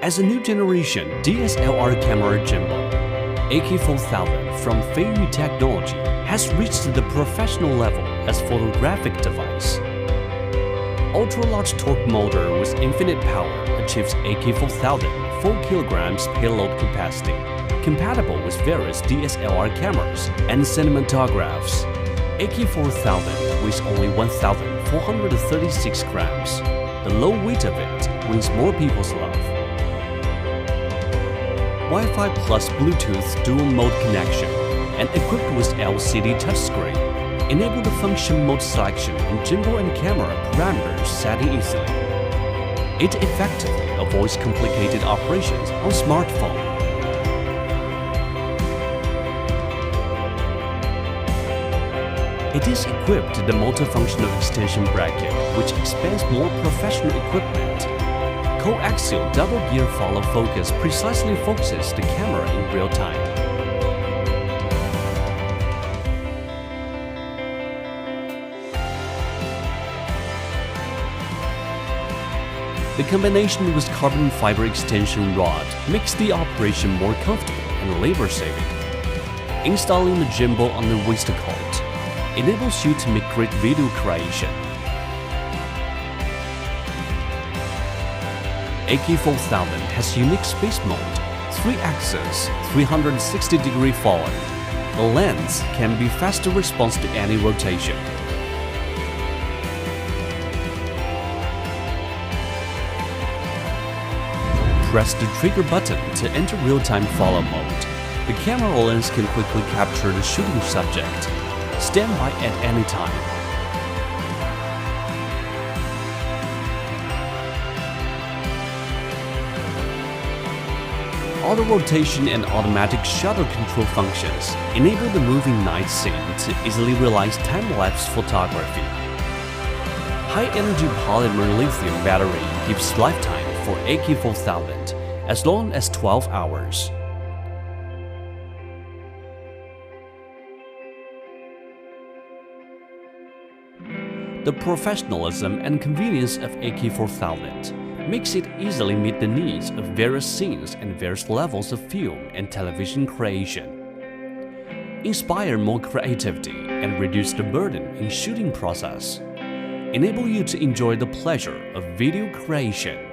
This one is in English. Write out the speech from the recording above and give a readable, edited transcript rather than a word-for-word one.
As a new generation DSLR camera gimbal, AK4000 from Feiyu Technology has reached the professional level as photographic device. Ultra-large torque motor with infinite power achieves AK4000 4 kg payload capacity, compatible with various DSLR cameras and cinematographs. AK4000 weighs only 1,436 grams. The low weight of it wins more people's love. Wi-Fi plus Bluetooth dual-mode connection and equipped with LCD touchscreen, enable the function mode selection and gimbal and camera parameters setting easily. It effectively avoids complicated operations on smartphone. It is equipped with the multifunctional extension bracket, which expands more professional equipment. Coaxial double gear follow focus precisely focuses the camera in real time. The combination with carbon fiber extension rod makes the operation more comfortable and labor-saving. Installing the gimbal on the waistcoat enables you to make great video creation. AK4000 has unique space mode, 3-axis, 360-degree forward. The lens can be faster response to any rotation. Press the trigger button to enter real-time follow mode. The camera lens can quickly capture the shooting subject. Stand by at any time. Auto rotation and automatic shutter control functions enable the moving night scene to easily realize time-lapse photography. High-energy polymer lithium battery gives lifetime for AK4000 as long as 12 hours. The professionalism and convenience of AK4000 makes it easily meet the needs of various scenes and various levels of film and television creation. Inspire more creativity and reduce the burden in shooting process. Enable you to enjoy the pleasure of video creation.